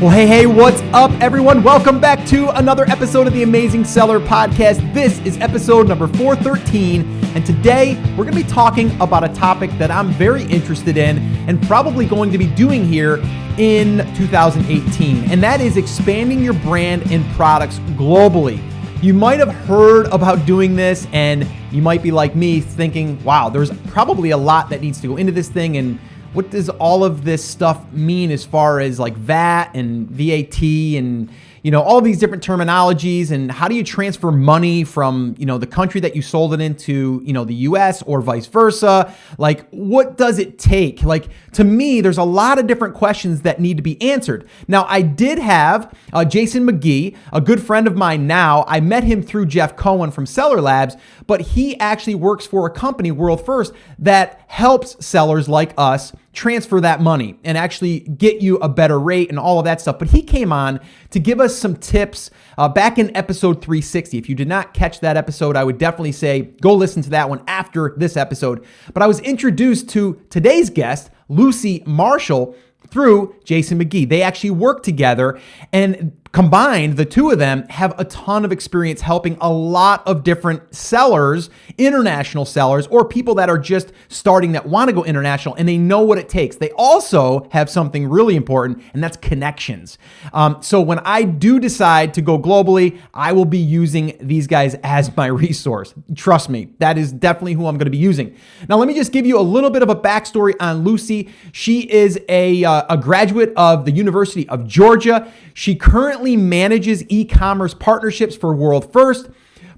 Well, hey, what's up, everyone? Welcome back to another episode of the Amazing Seller Podcast. This is episode number 413, and today we're going to be talking about a topic that I'm very interested in and probably going to be doing here in 2018, and that is expanding your brand and products globally. You might have heard about doing this, and you might be like me thinking, wow, there's probably a lot that needs to go into this thing, and what does all of this stuff mean as far as like VAT and VAT and, you know, all these different terminologies, and how do you transfer money from, you know, the country that you sold it into, you know, the US or vice versa? Like, what does it take? Like, to me, there's a lot of different questions that need to be answered. Now, I did have Jason McGee, a good friend of mine now. I met him through Jeff Cohen from Seller Labs, but he actually works for a company, World First, that helps sellers like us transfer that money and actually get you a better rate and all of that stuff. But he came on to give us some tips back in episode 360. If you did not catch that episode, I would definitely say go listen to that one after this episode. But I was introduced to today's guest, Lucy Marshall, through Jason McGee. They actually work together, and combined, the two of them have a ton of experience helping a lot of different sellers, international sellers, or people that are just starting that want to go international, and they know what it takes. They also have something really important, and that's connections. So when I do decide to go globally, I will be using these guys as my resource. Trust me, that is definitely who I'm going to be using. Now, let me just give you a little bit of a backstory on Lucy. She is a graduate of the University of Georgia. She currently manages e-commerce partnerships for World First.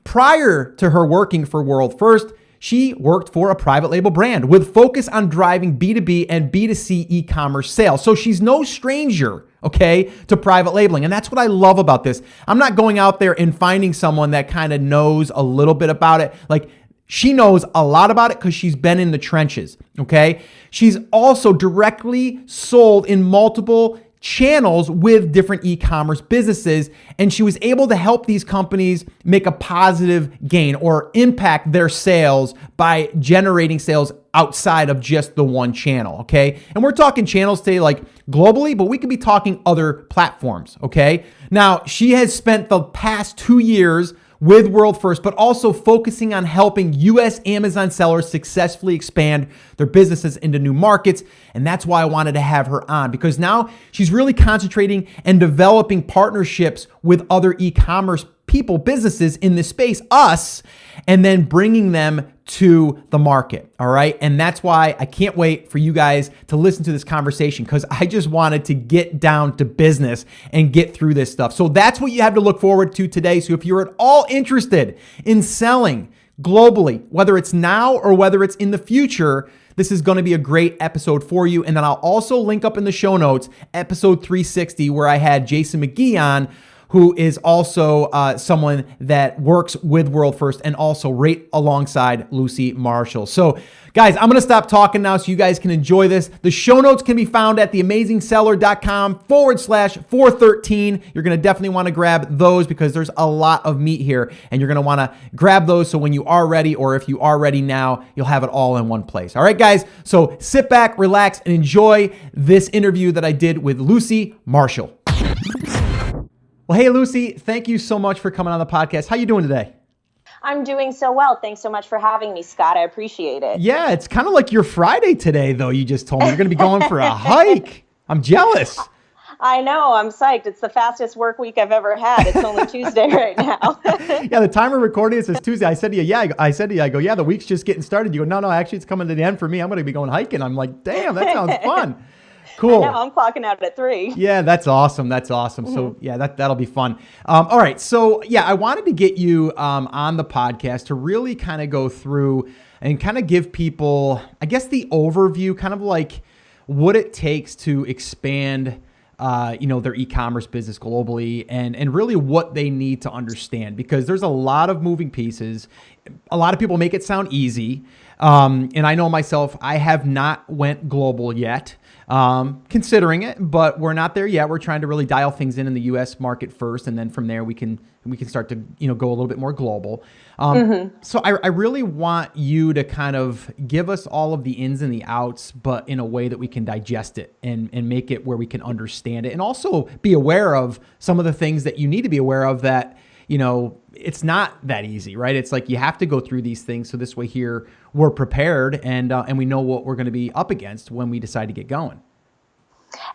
Prior to her working for World First, she worked for a private label brand with focus on driving B2B and B2C e-commerce sales. So she's no stranger, okay, to private labeling. And that's what I love about this. I'm not going out there and finding someone that kind of knows a little bit about it. Like, she knows a lot about it because she's been in the trenches, okay? She's also directly sold in multiple channels with different e-commerce businesses, and she was able to help these companies make a positive gain or impact their sales by generating sales outside of just the one channel, okay? And we're talking channels today like globally, but we could be talking other platforms, okay? Now, she has spent the past 2 years with World First, but also focusing on helping US Amazon sellers successfully expand their businesses into new markets. And that's why I wanted to have her on, because now she's really concentrating and developing partnerships with other e-commerce people, businesses in this space, us, and then bringing them to the market. All right. And that's why I can't wait for you guys to listen to this conversation, because I just wanted to get down to business and get through this stuff. So that's what you have to look forward to today. So if you're at all interested in selling globally, whether it's now or whether it's in the future, this is going to be a great episode for you. And then I'll also link up in the show notes, episode 360, where I had Jason McGee on, who is also someone that works with World First and also right alongside Lucy Marshall. So guys, I'm going to stop talking now so you guys can enjoy this. The show notes can be found at theamazingseller.com/413. You're going to definitely want to grab those because there's a lot of meat here, and you're going to want to grab those so when you are ready, or if you are ready now, you'll have it all in one place. All right, guys? So sit back, relax, and enjoy this interview that I did with Lucy Marshall. Well, hey, Lucy, thank you so much for coming on the podcast. How you doing today? I'm doing so well. Thanks so much for having me, Scott. I appreciate it. Yeah, it's kind of like your Friday today, though. You just told me you're going to be going for a hike. I'm jealous. I know. I'm psyched. It's the fastest work week I've ever had. It's only Tuesday right now. Yeah, the time of recording it says Tuesday. I said to you, yeah, the week's just getting started. You go, no, actually, it's coming to the end for me. I'm going to be going hiking. I'm like, damn, that sounds fun. Cool. I know, I'm clocking out at 3. Yeah, that's awesome. That's awesome. Mm-hmm. So yeah, that'll be fun. All right. So yeah, I wanted to get you on the podcast to really kind of go through and kind of give people, I guess, the overview, kind of like what it takes to expand their e-commerce business globally, and really what they need to understand, because there's a lot of moving pieces. A lot of people make it sound easy. And I know myself, I have not went global yet. Considering it, but we're not there yet. We're trying to really dial things in the U.S. market first, and then from there we can start to go a little bit more global. So I really want you to kind of give us all of the ins and the outs, but in a way that we can digest it and make it where we can understand it, and also be aware of some of the things that you need to be aware of that it's not that easy, right? It's like you have to go through these things so this way here we're prepared and we know what we're going to be up against when we decide to get going.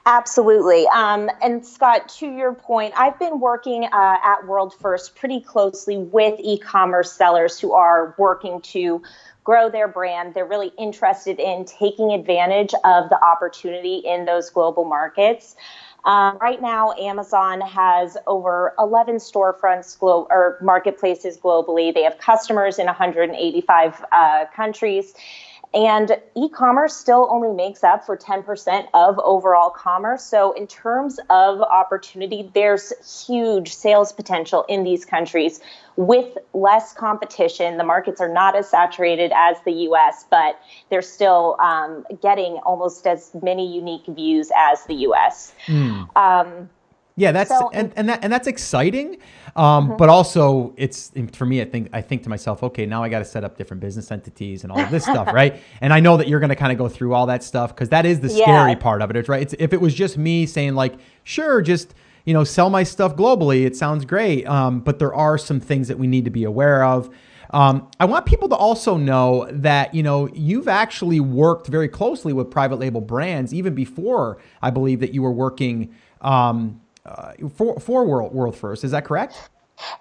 Absolutely. And Scott, to your point, I've been working at World First pretty closely with e-commerce sellers who are working to grow their brand. They're really interested in taking advantage of the opportunity in those global markets. Right now, Amazon has over 11 storefronts or marketplaces globally. They have customers in 185 countries. And e-commerce still only makes up for 10% of overall commerce. So in terms of opportunity, there's huge sales potential in these countries with less competition. The markets are not as saturated as the US, but they're still getting almost as many unique views as the US. Yeah, that's and that's exciting, but also it's for me. I think to myself, okay, now I got to set up different business entities and all of this stuff, right? And I know that you're going to kind of go through all that stuff because that is the scary part of it. It's right. If it was just me saying like, sure, just sell my stuff globally, it sounds great, but there are some things that we need to be aware of. I want people to also know that, you've actually worked very closely with private label brands even before I believe that you were working for World First. Is that correct?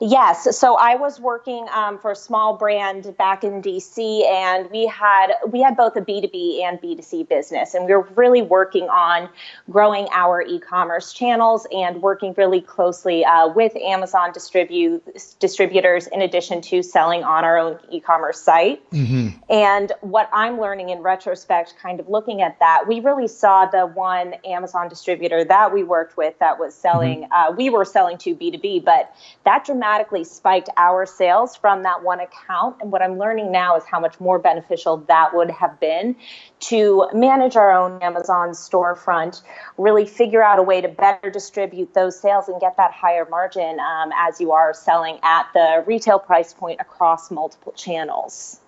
Yes. So I was working for a small brand back in DC, and we had both a B2B and B2C business, and we were really working on growing our e-commerce channels and working really closely with Amazon distributors in addition to selling on our own e-commerce site. And what I'm learning in retrospect, kind of looking at that, we really saw the one Amazon distributor that we worked with that was selling, we were selling to B2B, but that dramatically spiked our sales from that one account. And what I'm learning now is how much more beneficial that would have been to manage our own Amazon storefront, really figure out a way to better distribute those sales and get that higher margin as you are selling at the retail price point across multiple channels.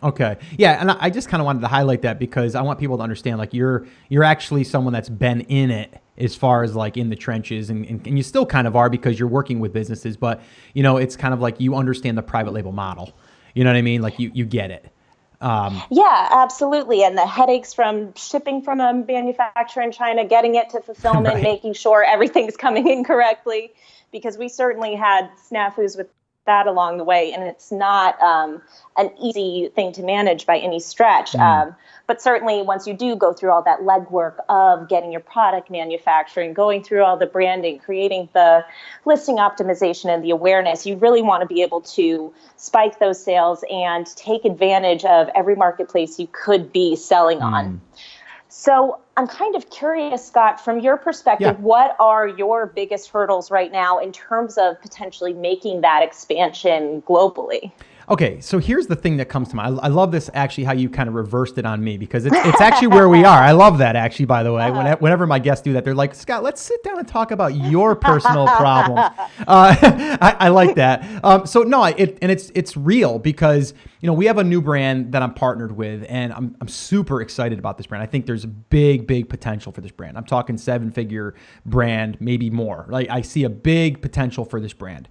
Okay. Yeah. And I just kind of wanted to highlight that because I want people to understand, like you're actually someone that's been in it as far as like in the trenches and you still kind of are because you're working with businesses, but it's kind of like you understand the private label model. You know what I mean? Like you get it. Yeah, absolutely. And the headaches from shipping from a manufacturer in China, getting it to fulfillment, Right. making sure everything's coming in correctly, because we certainly had snafus with that along the way. And it's not an easy thing to manage by any stretch. But certainly once you do go through all that legwork of getting your product manufacturing, going through all the branding, creating the listing optimization and the awareness, you really want to be able to spike those sales and take advantage of every marketplace you could be selling on. So I'm kind of curious, Scott, from your perspective, what are your biggest hurdles right now in terms of potentially making that expansion globally? Okay, so here's the thing that comes to mind. I love this actually, how you kind of reversed it on me because it's actually where we are. I love that actually, by the way. Whenever my guests do that, they're like, Scott, let's sit down and talk about your personal problems. I like that. So no, it's real because we have a new brand that I'm partnered with, and I'm super excited about this brand. I think there's big potential for this brand. I'm talking 7-figure brand, maybe more. Like I see a big potential for this brand.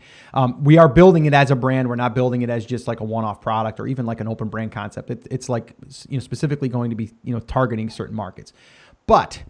We are building it as a brand. We're not building it as just like a one-off product or even like an open brand concept. It's like specifically going to be targeting certain markets, but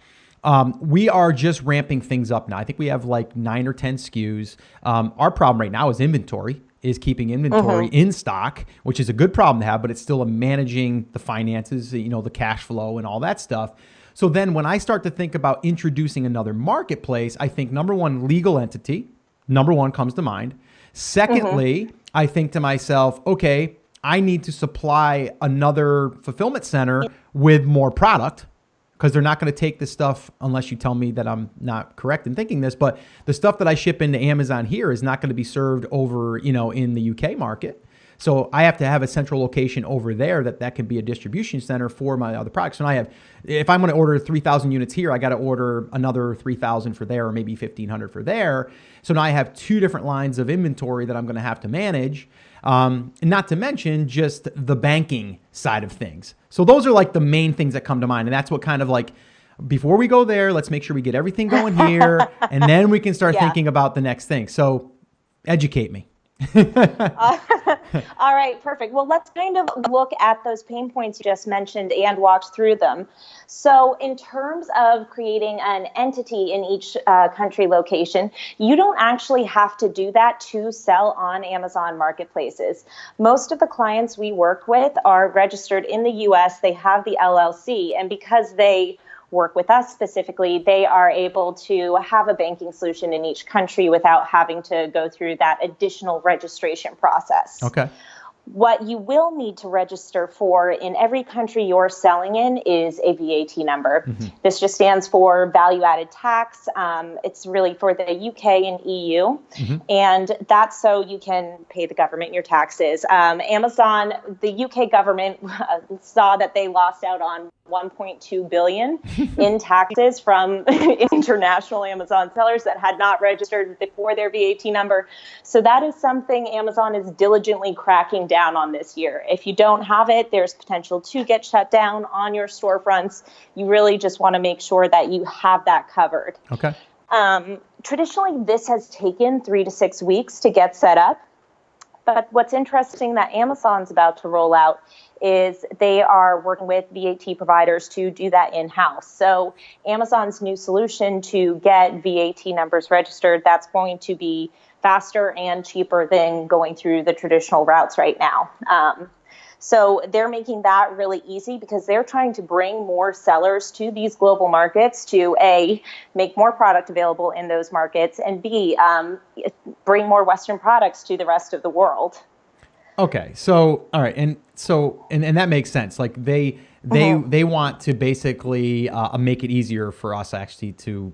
we are just ramping things up now. I think we have like 9 or 10 SKUs. Our problem right now is inventory. Is keeping inventory in stock, which is a good problem to have, but it's still managing the finances, the cash flow and all that stuff. So then when I start to think about introducing another marketplace, I think number one, legal entity, number one comes to mind. Secondly, I think to myself, okay, I need to supply another fulfillment center with more product because they're not going to take this stuff unless you tell me that I'm not correct in thinking this. But the stuff that I ship into Amazon here is not going to be served over, in the UK market. So I have to have a central location over there that can be a distribution center for my other products. And if I'm going to order 3,000 units here, I got to order another 3,000 for there, or maybe 1,500 for there. So now I have two different lines of inventory that I'm going to have to manage. And not to mention just the banking side of things. So those are like the main things that come to mind. And that's what kind of like, before we go there, let's make sure we get everything going here. And then we can start thinking about the next thing. So educate me. All right, perfect. Well, let's kind of look at those pain points you just mentioned and walk through them. So in terms of creating an entity in each country location, you don't actually have to do that to sell on Amazon marketplaces. Most of the clients we work with are registered in the US. They have the LLC, and because they work with us specifically, they are able to have a banking solution in each country without having to go through that additional registration process. Okay. What you will need to register for in every country you're selling in is a VAT number. Mm-hmm. This just stands for value added tax. It's really for the UK and EU. Mm-hmm. And that's so you can pay the government your taxes. Amazon, the UK government saw that they lost out on 1.2 billion in taxes from international Amazon sellers that had not registered for their VAT number. So that is something Amazon is diligently cracking down on this year. If you don't have it, there's potential to get shut down on your storefronts. You really just want to make sure that you have that covered. Okay. Traditionally, this has taken 3 to 6 weeks to get set up. But what's interesting that Amazon's about to roll out is they are working with VAT providers to do that in-house. So Amazon's new solution to get VAT numbers registered, that's going to be faster and cheaper than going through the traditional routes right now. So they're making that really easy because they're trying to bring more sellers to these global markets to A, make more product available in those markets, and B, bring more Western products to the rest of the world. Okay. So, all right. And that makes sense. Like they want to basically make it easier for us actually to,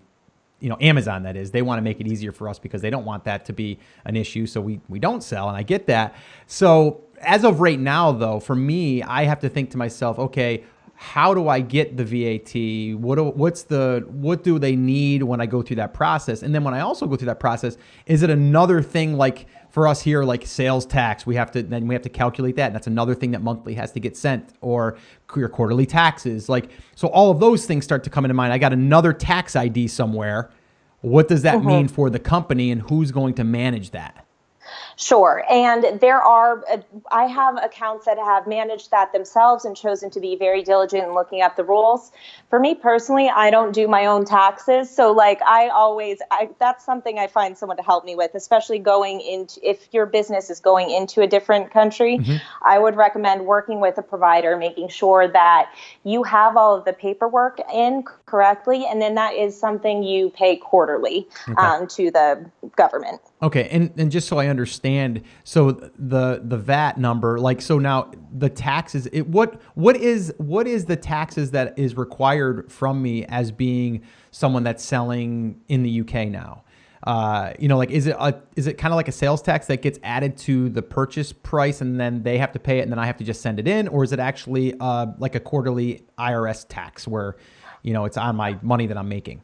Amazon, that is, they want to make it easier for us because they don't want that to be an issue. So we don't sell. And I get that. So as of right now, though, for me, I have to think to myself, okay, how do I get the VAT? What do they need when I go through that process? And then when I also go through that process, is it another thing like for us here, like sales tax? We have to calculate that. And that's another thing that monthly has to get sent, or your quarterly taxes. So all of those things start to come into mind. I got another tax ID somewhere. What does that mean for the company, and who's going to manage that? Sure. And I have accounts that have managed that themselves and chosen to be very diligent in looking up the rules. For me personally, I don't do my own taxes. So that's something I find someone to help me with, especially if your business is going into a different country. Mm-hmm. I would recommend working with a provider, making sure that you have all of the paperwork in correctly. And then that is something you pay quarterly to the government. Okay, and just so I understand, so the VAT number, so now the taxes, what is the taxes that is required from me as being someone that's selling in the UK now? Is it kind of like a sales tax that gets added to the purchase price and then they have to pay it and then I have to just send it in, or is it actually like a quarterly IRS tax where it's on my money that I'm making?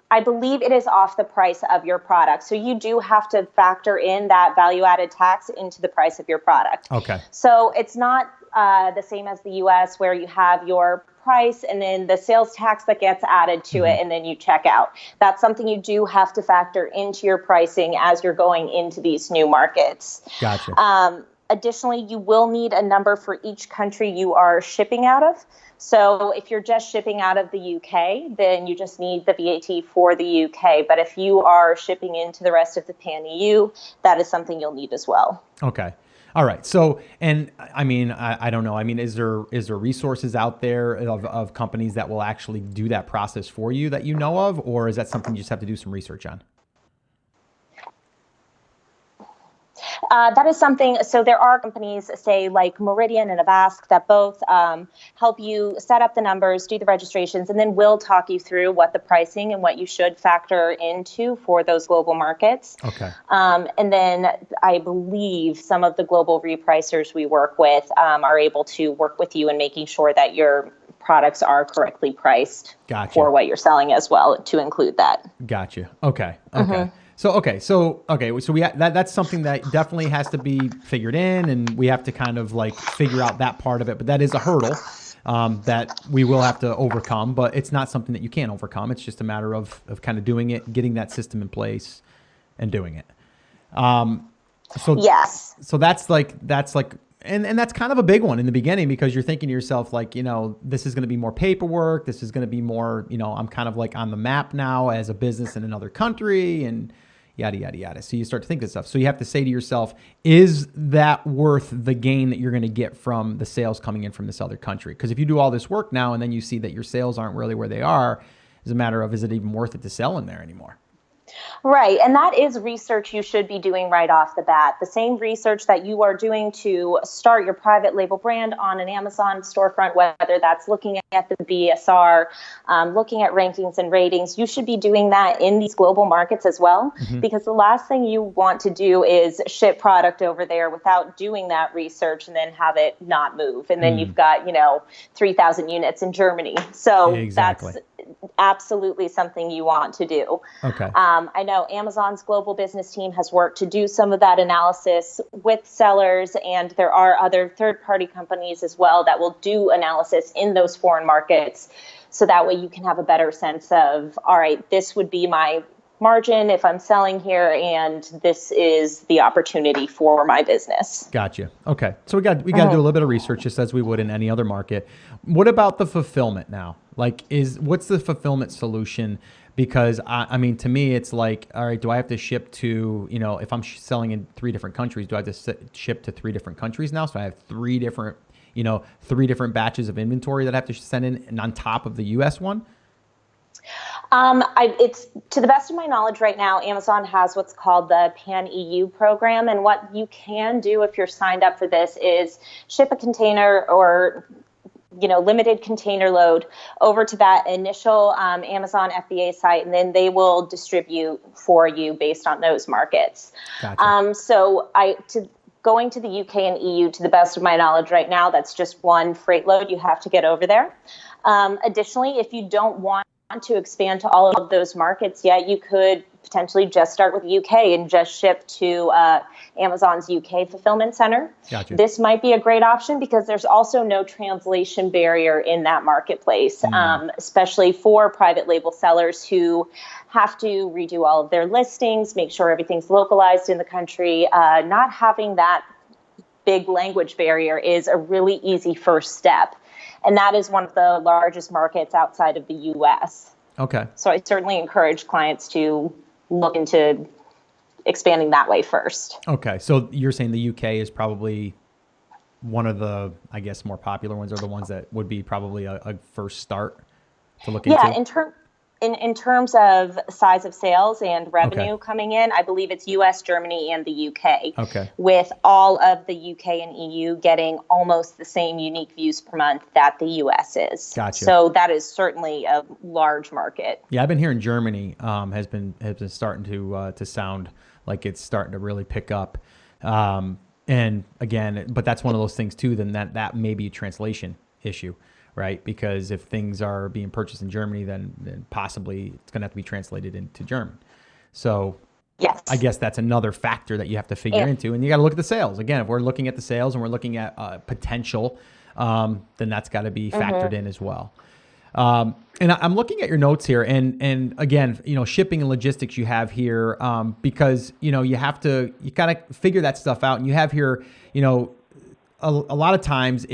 I believe it is off the price of your product. So you do have to factor in that value-added tax into the price of your product. Okay. So it's not the same as the US where you have your price and then the sales tax that gets added to it and then you check out. That's something you do have to factor into your pricing as you're going into these new markets. Gotcha. Additionally, you will need a number for each country you are shipping out of. So if you're just shipping out of the UK, then you just need the VAT for the UK. But if you are shipping into the rest of the pan-EU, that is something you'll need as well. Okay. All right. So, and I mean, I don't know. I mean, is there resources out there of companies that will actually do that process for you that you know of, or is that something you just have to do some research on? That is something. So there are companies, say like Meridian and Avast, that both help you set up the numbers, do the registrations, and then will talk you through what the pricing and what you should factor into for those global markets. Okay. And then I believe some of the global repricers we work with are able to work with you in making sure that your products are correctly priced for what you're selling as well, to include that. Gotcha. Okay. So that's something that definitely has to be figured in, and we have to kind of like figure out that part of it. But that is a hurdle that we will have to overcome. But it's not something that you can't overcome. It's just a matter of kind of doing it, getting that system in place, and doing it. Yes. So that's like. And that's kind of a big one in the beginning, because you're thinking to yourself, like, this is going to be more paperwork. This is going to be more, I'm kind of like on the map now as a business in another country, and yada, yada, yada. So you start to think this stuff. So you have to say to yourself, is that worth the gain that you're going to get from the sales coming in from this other country? Because if you do all this work now and then you see that your sales aren't really where they are, it's a matter of, is it even worth it to sell in there anymore? Right. And that is research you should be doing right off the bat. The same research that you are doing to start your private label brand on an Amazon storefront, whether that's looking at the BSR, looking at rankings and ratings, you should be doing that in these global markets as well. Because the last thing you want to do is ship product over there without doing that research and then have it not move. And then you've got, 3,000 units in Germany. So exactly. That's absolutely something you want to do. Okay. I know Amazon's global business team has worked to do some of that analysis with sellers, and there are other third-party companies as well that will do analysis in those foreign markets. So that way you can have a better sense of, all right, this would be my margin if I'm selling here, and this is the opportunity for my business. Gotcha. Okay. So we got to do a little bit of research, just as we would in any other market. What about the fulfillment now? Like, what's the fulfillment solution? Because I mean, to me, it's like, all right, do I have to ship to, if I'm selling in 3 different countries, do I have to ship to 3 different countries now? So I have 3 different batches of inventory that I have to send in, and on top of the US one? It's, to the best of my knowledge right now, Amazon has what's called the Pan EU program. And what you can do if you're signed up for this is ship a container or limited container load over to that initial Amazon FBA site, and then they will distribute for you based on those markets. Gotcha. Going to the UK and EU, to the best of my knowledge right now, that's just one freight load you have to get over there. Additionally, if you don't want to expand to all of those markets yet, you could potentially just start with the UK and just ship to Amazon's UK fulfillment center. Gotcha. This might be a great option because there's also no translation barrier in that marketplace, especially for private label sellers who have to redo all of their listings, make sure everything's localized in the country. Not having that big language barrier is a really easy first step. And that is one of the largest markets outside of the U.S. Okay. So I certainly encourage clients to look into expanding that way first. Okay. So you're saying the UK is probably one of the, I guess, more popular ones, or the ones that would be probably a first start to look into? Yeah, in terms of size of sales and revenue coming in, I believe it's US, Germany, and the UK. Okay. With all of the UK and EU getting almost the same unique views per month that the US is. Gotcha. So that is certainly a large market. Yeah, I've been hearing Germany has been starting to sound like it's starting to really pick up. And again, but that's one of those things too, then that may be a translation issue. Right? Because if things are being purchased in Germany, then possibly it's going to have to be translated into German. So yes. I guess that's another factor that you have to figure into. And you got to look at the sales. Again, if we're looking at the sales and we're looking at potential, then that's got to be factored in as well. And I'm looking at your notes here, and again, shipping and logistics you have here, because, you got to figure that stuff out. And you have here, a lot of times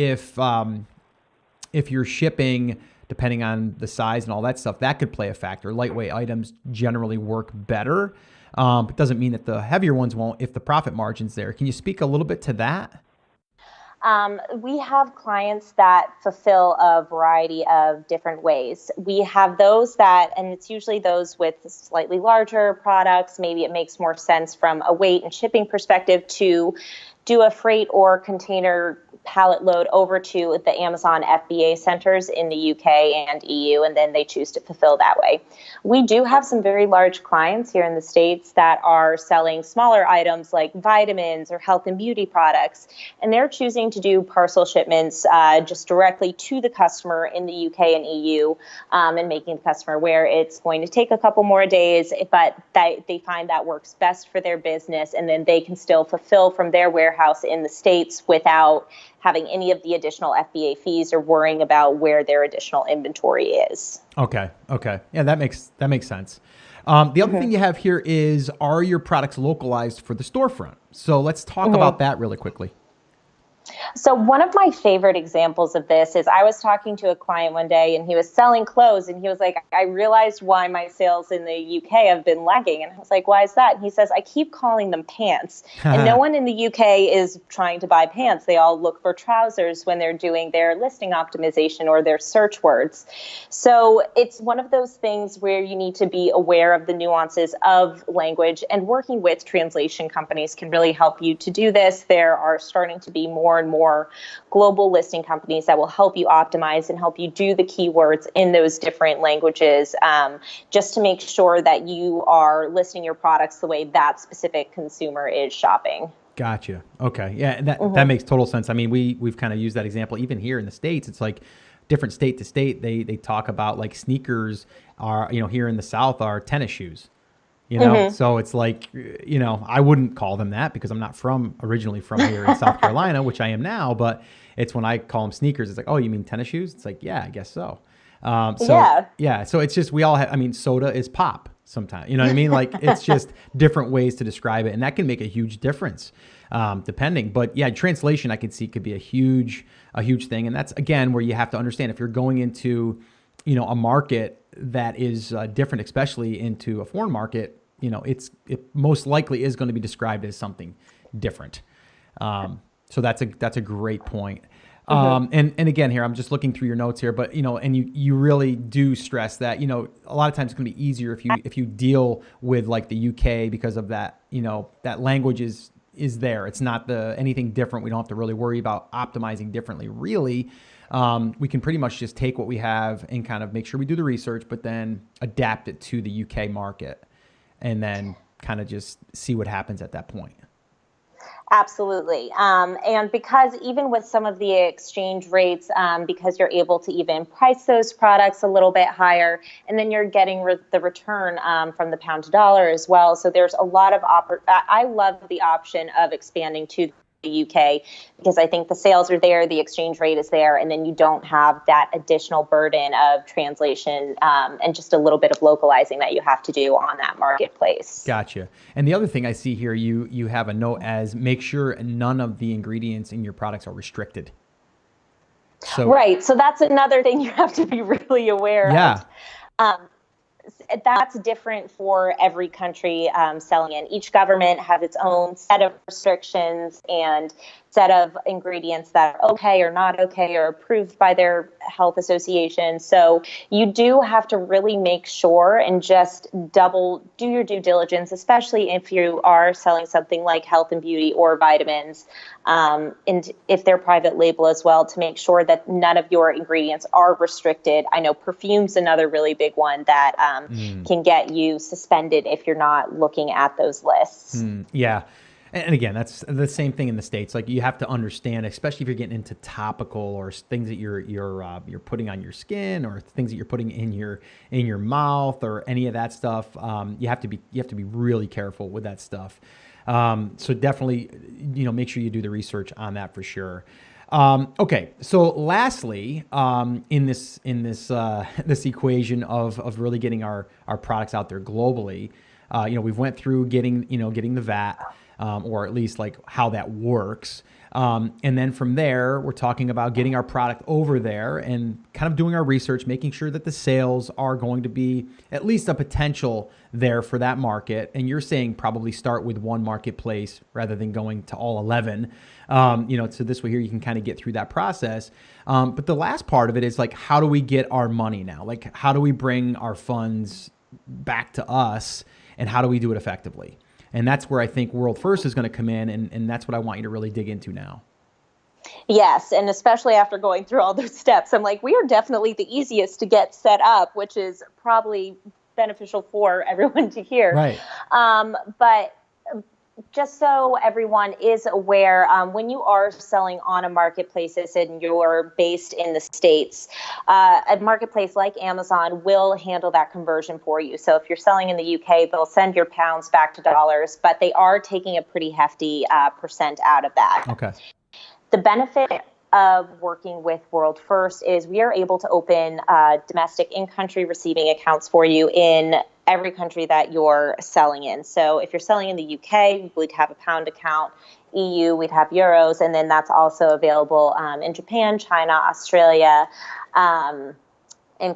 if you're shipping, depending on the size and all that stuff, that could play a factor. Lightweight items generally work better. It doesn't mean that the heavier ones won't if the profit margin's there. Can you speak a little bit to that? We have clients that fulfill a variety of different ways. We have those that, and it's usually those with slightly larger products. Maybe it makes more sense from a weight and shipping perspective to do a freight or container pallet load over to the Amazon FBA centers in the UK and EU, and then they choose to fulfill that way. We do have some very large clients here in the States that are selling smaller items like vitamins or health and beauty products, and they're choosing to do parcel shipments just directly to the customer in the UK and EU, and making the customer aware it's going to take a couple more days, but they find that works best for their business, and then they can still fulfill from their warehouse in the States without having any of the additional FBA fees or worrying about where their additional inventory is. Okay. Yeah, that makes sense. The other thing you have here is, are your products localized for the storefront? So let's talk about that really quickly. So one of my favorite examples of this is I was talking to a client one day and he was selling clothes and he was like, I realized why my sales in the UK have been lagging. And I was like, why is that? And he says, I keep calling them pants. And no one in the UK is trying to buy pants. They all look for trousers when they're doing their listing optimization or their search words. So it's one of those things where you need to be aware of the nuances of language, and working with translation companies can really help you to do this. There are starting to be more and more global listing companies that will help you optimize and help you do the keywords in those different languages, just to make sure that you are listing your products the way that specific consumer is shopping. Gotcha. Okay. Yeah, that makes total sense. I mean, we've kind of used that example even here in the States. It's like different state to state, they talk about like sneakers are, here in the South are tennis shoes. So it's like, I wouldn't call them that because I'm not originally from here in South Carolina, which I am now, but it's when I call them sneakers, it's like, oh, you mean tennis shoes? It's like, yeah, I guess so. So it's just, we all have, soda is pop sometimes, you know what I mean? Like, it's just different ways to describe it. And that can make a huge difference, depending. But yeah, translation I could see could be a huge thing. And that's, again, where you have to understand if you're going into, a market that is different, especially into a foreign market, it most likely is going to be described as something different. So that's a great point. And again, here, I'm just looking through your notes here, but, and you really do stress that, a lot of times it's going to be easier if you deal with like the UK because of that, that language is there. It's not anything different. We don't have to really worry about optimizing differently, really. We can pretty much just take what we have and kind of make sure we do the research, but then adapt it to the UK market and then kind of just see what happens at that point. Absolutely. And because even with some of the exchange rates, because you're able to even price those products a little bit higher, and then you're getting the return from the pound to dollar as well. So there's a lot of I love the option of expanding to the UK because I think the sales are there, the exchange rate is there, and then you don't have that additional burden of translation and just a little bit of localizing that you have to do on that marketplace. Gotcha. And the other thing I see here, you have a note as make sure none of the ingredients in your products are restricted. Right. So that's another thing you have to be really aware of. That's different for every country selling in. Each government has its own set of restrictions and set of ingredients that are okay or not okay or approved by their health association. So you do have to really make sure and just do your due diligence, especially if you are selling something like health and beauty or vitamins, and if they're private label as well, to make sure that none of your ingredients are restricted. I know perfume's another really big one that can get you suspended if you're not looking at those lists. Yeah. And again, that's the same thing in the States. Like, you have to understand, especially if you're getting into topical or things that you're putting on your skin or things that you're putting in your mouth or any of that stuff. You have to be really careful with that stuff. So definitely, make sure you do the research on that for sure. Okay. So lastly, in this equation of really getting our products out there globally, we've went through getting the VAT. Or at least like how that works. And then from there, we're talking about getting our product over there and kind of doing our research, making sure that the sales are going to be at least a potential there for that market. And you're saying probably start with one marketplace rather than going to all 11. So this way here you can kind of get through that process. But the last part of it is like, how do we get our money now? Like, how do we bring our funds back to us, and how do we do it effectively? And that's where I think World First is going to come in, and that's what I want you to really dig into now. Yes, and especially after going through all those steps, I'm like, we are definitely the easiest to get set up, which is probably beneficial for everyone to hear. Right. But just so everyone is aware, when you are selling on a marketplace and you're based in the States, a marketplace like Amazon will handle that conversion for you. So if you're selling in the UK, they'll send your pounds back to dollars, but they are taking a pretty hefty percent out of that. Okay. The benefit of working with World First is we are able to open domestic in-country receiving accounts for you in every country that you're selling in. So if you're selling in the UK, we'd have a pound account. EU, we'd have euros, and then that's also available in Japan, China, Australia, and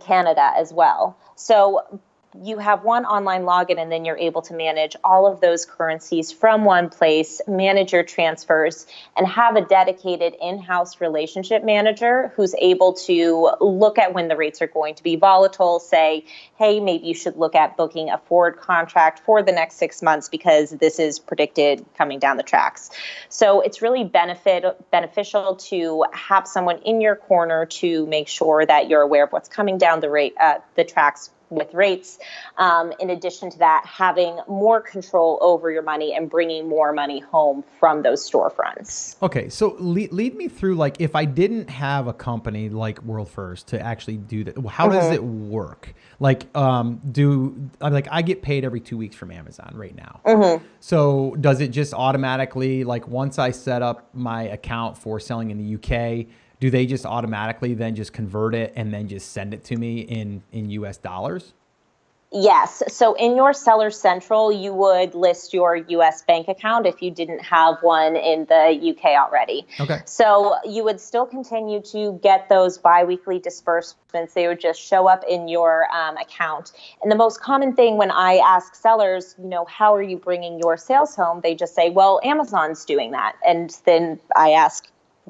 Canada as well. So you have one online login, and then you're able to manage all of those currencies from one place, manage your transfers, and have a dedicated in-house relationship manager who's able to look at when the rates are going to be volatile, say, hey, maybe you should look at booking a forward contract for the next 6 months because this is predicted coming down the tracks. So it's really beneficial to have someone in your corner to make sure that you're aware of what's coming down the tracks with rates. In addition to that, having more control over your money and bringing more money home from those storefronts. Okay, so lead me through, like, if I didn't have a company like World First to actually do that, how does it work? Like, I get paid every 2 weeks from Amazon right now. So does it just automatically, like, once I set up my account for selling in the UK, do they just automatically then just convert it and then just send it to me in US dollars? Yes. So in your Seller Central, you would list your U.S. bank account if you didn't have one in the U.K. already. Okay. So you would still continue to get those biweekly disbursements. They would just show up in your account. And the most common thing when I ask sellers, how are you bringing your sales home? They just say, well, Amazon's doing that. And then I ask,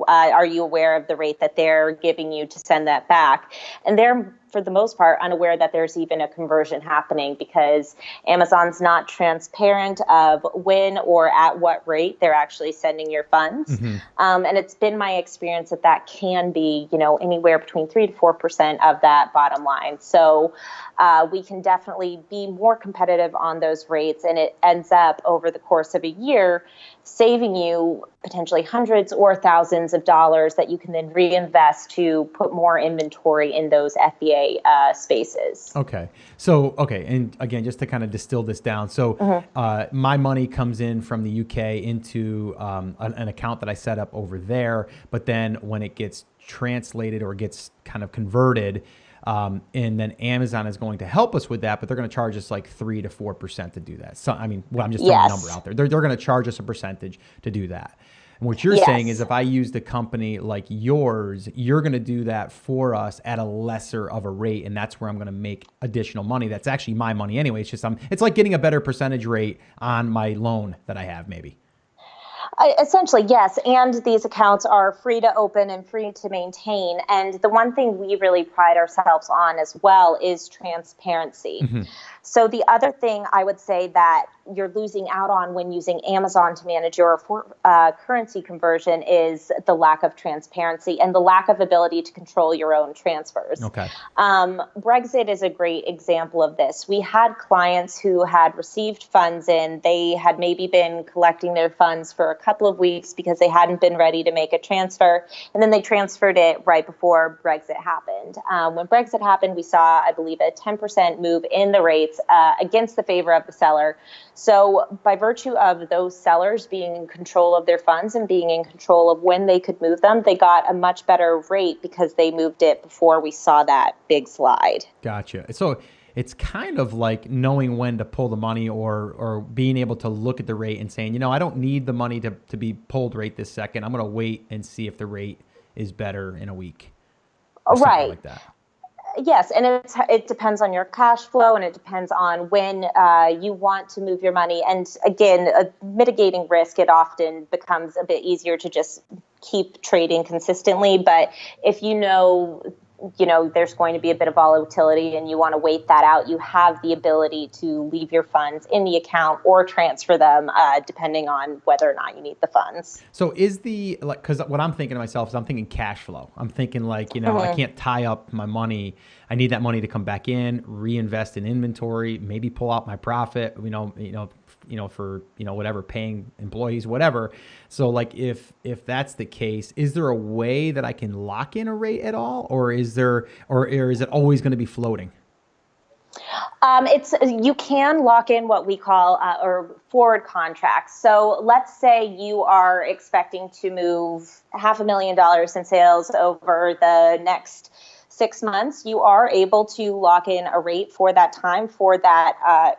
are you aware of the rate that they're giving you to send that back? And they're, for the most part, unaware that there's even a conversion happening because Amazon's not transparent of when or at what rate they're actually sending your funds. And it's been my experience that can be, anywhere between 3 to 4% of that bottom line. So we can definitely be more competitive on those rates, and it ends up over the course of a year saving you potentially hundreds or thousands of dollars that you can then reinvest to put more inventory in those FBA spaces. Okay. So, and again, just to kind of distill this down. So my money comes in from the UK into an account that I set up over there, but then when it gets translated or gets kind of converted, and then Amazon is going to help us with that, but they're going to charge us like 3 to 4% to do that. So, I'm just throwing a number out there. They're going to charge us a percentage to do that. And what you're saying is if I used a company like yours, you're going to do that for us at a lesser of a rate. And that's where I'm going to make additional money. That's actually my money anyway. It's just, it's like getting a better percentage rate on my loan that I have maybe. Essentially, yes. And these accounts are free to open and free to maintain. And the one thing we really pride ourselves on as well is transparency. So the other thing I would say that you're losing out on when using Amazon to manage your currency conversion is the lack of transparency and the lack of ability to control your own transfers. Okay. Brexit is a great example of this. We had clients who had received funds in. They had maybe been collecting their funds for a couple of weeks because they hadn't been ready to make a transfer. And then they transferred it right before Brexit happened. When Brexit happened, we saw, I believe, a 10% move in the rates against the favor of the seller. So by virtue of those sellers being in control of their funds and being in control of when they could move them, they got a much better rate because they moved it before we saw that big slide. Gotcha. So it's kind of like knowing when to pull the money or being able to look at the rate and saying, I don't need the money to be pulled right this second. I'm going to wait and see if the rate is better in a week or something like that. Yes, and it depends on your cash flow, and it depends on when you want to move your money. And again, mitigating risk, it often becomes a bit easier to just keep trading consistently. But if there's going to be a bit of volatility and you want to wait that out, you have the ability to leave your funds in the account or transfer them depending on whether or not you need the funds. So because what I'm thinking to myself is I'm thinking cash flow. I'm thinking like, I can't tie up my money. I need that money to come back in, reinvest in inventory, maybe pull out my profit, for, whatever, paying employees, whatever. So like if that's the case, is there a way that I can lock in a rate at all? Or is it always going to be floating? You can lock in what we call or forward contracts. So let's say you are expecting to move $500,000 in sales over the next 6 months. You are able to lock in a rate for that time for that,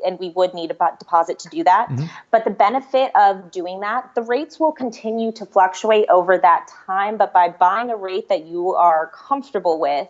and we would need a deposit to do that. Mm-hmm. But the benefit of doing that, the rates will continue to fluctuate over that time. But by buying a rate that you are comfortable with,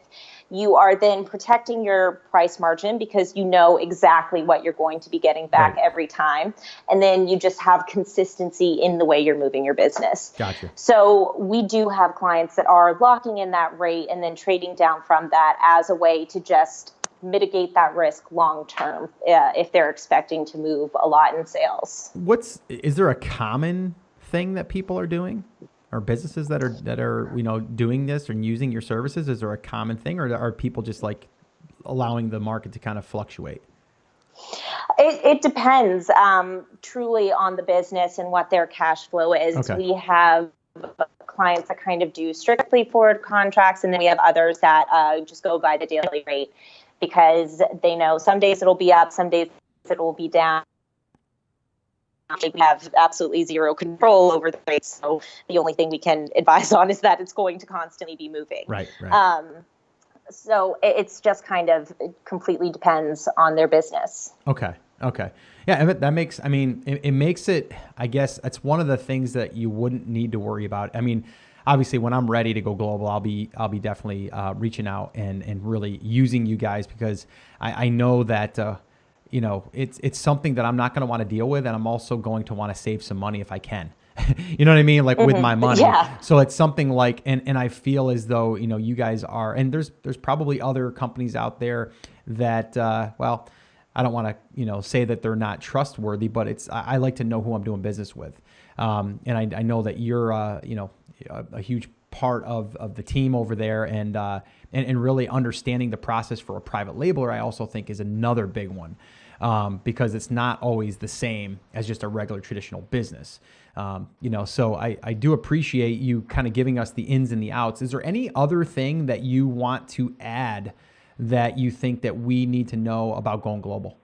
you are then protecting your price margin because you know exactly what you're going to be getting back every time. And then you just have consistency in the way you're moving your business. Gotcha. So we do have clients that are locking in that rate and then trading down from that as a way to just mitigate that risk long term if they're expecting to move a lot in sales. Is there a common thing that people are doing? Or businesses that are doing this and using your services? Is there a common thing, or are people just like allowing the market to kind of fluctuate? It depends truly on the business and what their cash flow is. Okay. We have clients that kind of do strictly forward contracts, and then we have others that just go by the daily rate because they know some days it'll be up, some days it will be down. We have absolutely zero control over the rates, so the only thing we can advise on is that it's going to constantly be moving. Right. So it's just kind of completely depends on their business. Okay. Yeah, that makes. I mean, it makes it. I guess that's one of the things that you wouldn't need to worry about. I mean, obviously, when I'm ready to go global, I'll be definitely reaching out and really using you guys because I know that. It's something that I'm not going to want to deal with, and I'm also going to want to save some money if I can. You know what I mean? Like with my money. Yeah. So it's something like, and I feel as though, you guys are, and there's probably other companies out there that, I don't want to, say that they're not trustworthy, but I like to know who I'm doing business with. And I know that you're, a huge part of the team over there, and really understanding the process for a private labeler, I also think is another big one, because it's not always the same as just a regular traditional business. So I do appreciate you kind of giving us the ins and the outs. Is there any other thing that you want to add that you think that we need to know about going global?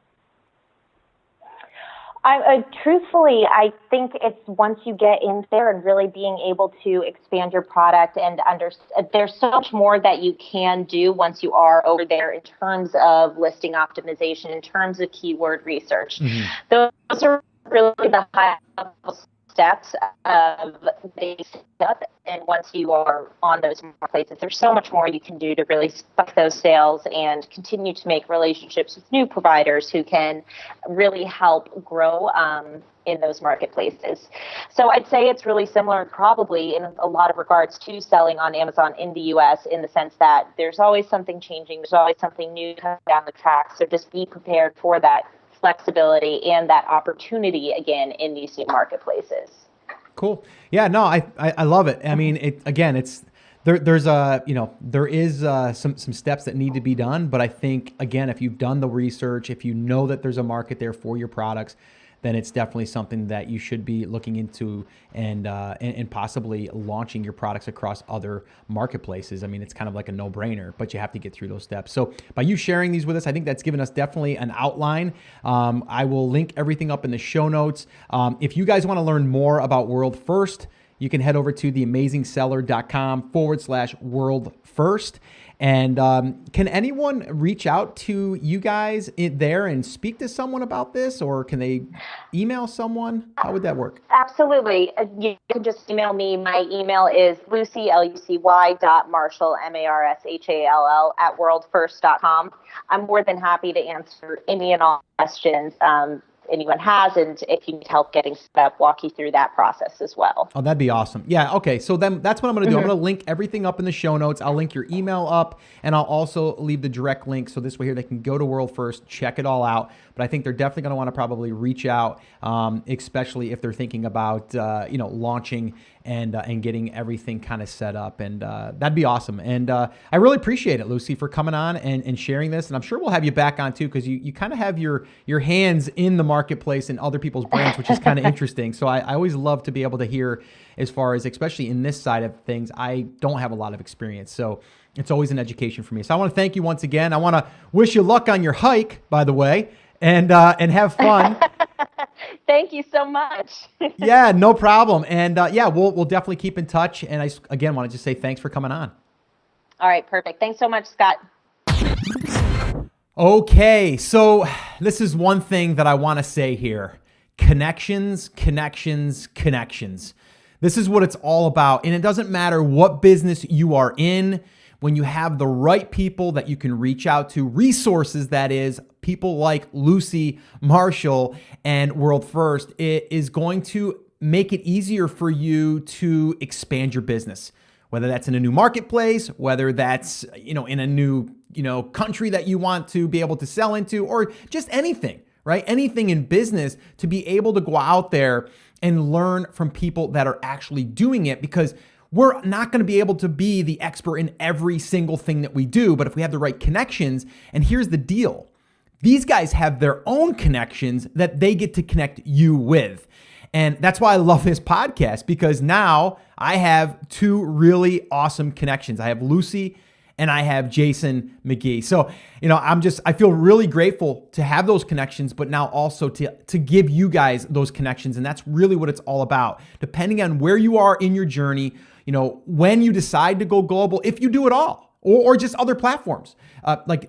Truthfully, I think it's once you get in there and really being able to expand your product and there's so much more that you can do once you are over there in terms of listing optimization, in terms of keyword research. Mm-hmm. Those are really the high level steps of getting set up. And once you are on those marketplaces, there's so much more you can do to really spike those sales and continue to make relationships with new providers who can really help grow in those marketplaces. So I'd say it's really similar probably in a lot of regards to selling on Amazon in the US, in the sense that there's always something changing, there's always something new coming down the track. So just be prepared for that flexibility and that opportunity again in these new marketplaces. Cool. Yeah, no, I love it. I mean, there's some steps that need to be done, but I think again, if you've done the research, if you know that there's a market there for your products, then it's definitely something that you should be looking into and possibly launching your products across other marketplaces. I mean, it's kind of like a no-brainer, but you have to get through those steps. So by you sharing these with us, I think that's given us definitely an outline. I will link everything up in the show notes. If you guys want to learn more about World First, you can head over to theamazingseller.com/world first. And can anyone reach out to you guys there and speak to someone about this, or can they email someone? How would that work? Absolutely. You can just email me. My email is lucy.marshall, MARSHALL, @worldfirst.com. I'm more than happy to answer any and all questions anyone has, and if you need help getting set up, walk you through that process as well. Oh, that'd be awesome. Yeah, okay. So then that's what I'm going to do. I'm going to link everything up in the show notes. I'll link your email up, and I'll also leave the direct link. So this way here, they can go to World First, check it all out. But I think they're definitely going to want to probably reach out, especially if they're thinking about, launching and getting everything kind of set up. And that'd be awesome. And I really appreciate it, Lucy, for coming on and sharing this. And I'm sure we'll have you back on too, because you kind of have your hands in the marketplace and other people's brands, which is kind of interesting. So I always love to be able to hear, as far as, especially in this side of things, I don't have a lot of experience. So it's always an education for me. So I want to thank you once again. I want to wish you luck on your hike, by the way, and have fun. Thank you so much. Yeah, no problem. And we'll definitely keep in touch. And I, again, want to just say thanks for coming on. All right, perfect. Thanks so much, Scott. Okay, so this is one thing that I want to say here. Connections, connections, connections. This is what it's all about. And it doesn't matter what business you are in. When you have the right people that you can reach out to, resources, that is, people like Lucy, Marshall, and World First, it is going to make it easier for you to expand your business. Whether that's in a new marketplace, whether that's, in a new, country that you want to be able to sell into, or just anything, right? Anything in business, to be able to go out there and learn from people that are actually doing it, because we're not going to be able to be the expert in every single thing that we do, but if we have the right connections. And here's the deal. These guys have their own connections that they get to connect you with. And that's why I love this podcast, because now I have two really awesome connections. I have Lucy and I have Jason McGee. So, I feel really grateful to have those connections, but now also to give you guys those connections. And that's really what it's all about. Depending on where you are in your journey, when you decide to go global, if you do it all, or just other platforms,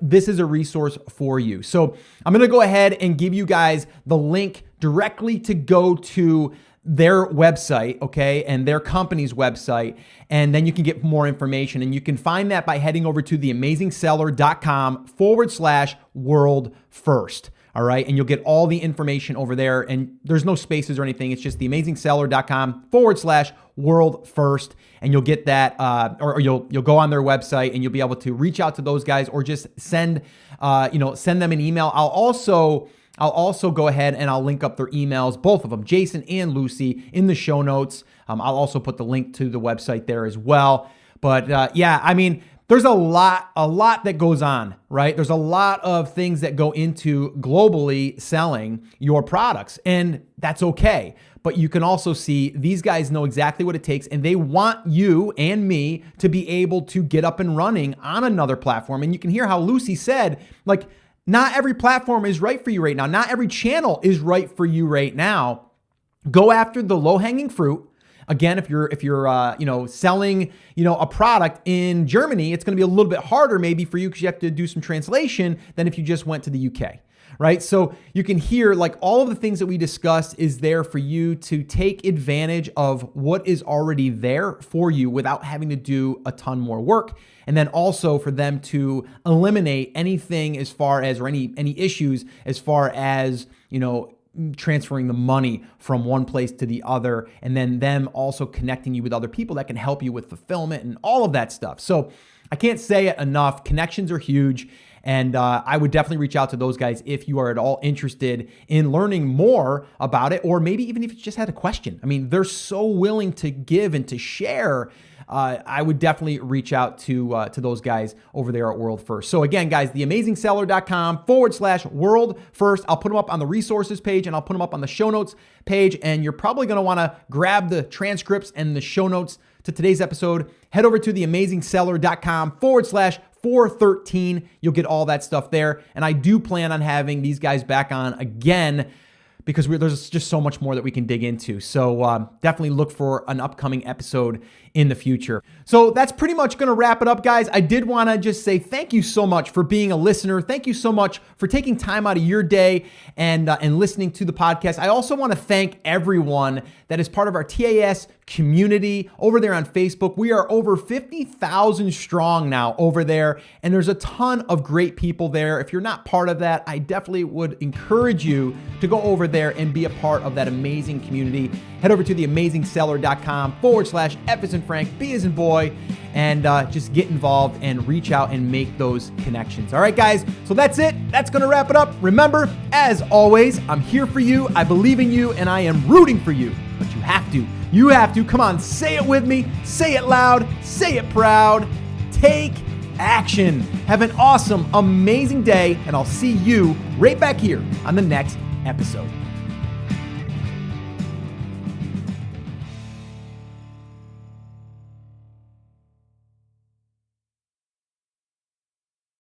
this is a resource for you. So I'm going to go ahead and give you guys the link directly to go to their website, okay, and their company's website, and then you can get more information. And you can find that by heading over to theamazingseller.com/world first. All right. And you'll get all the information over there, and there's no spaces or anything. It's just theamazingseller.com/world first. And you'll get that, or you'll go on their website and you'll be able to reach out to those guys, or just send them an email. I'll also go ahead and I'll link up their emails, both of them, Jason and Lucy, in the show notes. I'll also put the link to the website there as well. But there's a lot that goes on, right? There's a lot of things that go into globally selling your products, and that's okay. But you can also see these guys know exactly what it takes, and they want you and me to be able to get up and running on another platform. And you can hear how Lucy said, not every platform is right for you right now. Not every channel is right for you right now. Go after the low-hanging fruit. Again, if you're selling, a product in Germany, it's going to be a little bit harder maybe for you, because you have to do some translation than if you just went to the UK, right? So you can hear all of the things that we discussed is there for you to take advantage of what is already there for you without having to do a ton more work. And then also for them to eliminate anything as far as, or any issues as far as, transferring the money from one place to the other, and then them also connecting you with other people that can help you with fulfillment and all of that stuff. So I can't say it enough. Connections are huge. And I would definitely reach out to those guys if you are at all interested in learning more about it, or maybe even if you just had a question. They're so willing to give and to share. I would definitely reach out to those guys over there at World First. So again, guys, theamazingseller.com/world first. I'll put them up on the resources page, and I'll put them up on the show notes page. And you're probably going to want to grab the transcripts and the show notes to today's episode. Head over to theamazingseller.com/413. You'll get all that stuff there. And I do plan on having these guys back on again, because there's just so much more that we can dig into. So definitely look for an upcoming episode in the future. So that's pretty much going to wrap it up, guys. I did want to just say thank you so much for being a listener. Thank you so much for taking time out of your day and listening to the podcast. I also want to thank everyone that is part of our TAS community over there on Facebook. We are over 50,000 strong now over there, and there's a ton of great people there. If you're not part of that, I definitely would encourage you to go over there and be a part of that amazing community. Head over to theamazingseller.com/F as in Frank, B as in boy, and just get involved and reach out and make those connections. All right, guys, so that's it. That's going to wrap it up. Remember, as always, I'm here for you. I believe in you, and I am rooting for you. But you have to. You have to. Come on, say it with me. Say it loud. Say it proud. Take action. Have an awesome, amazing day, and I'll see you right back here on the next episode.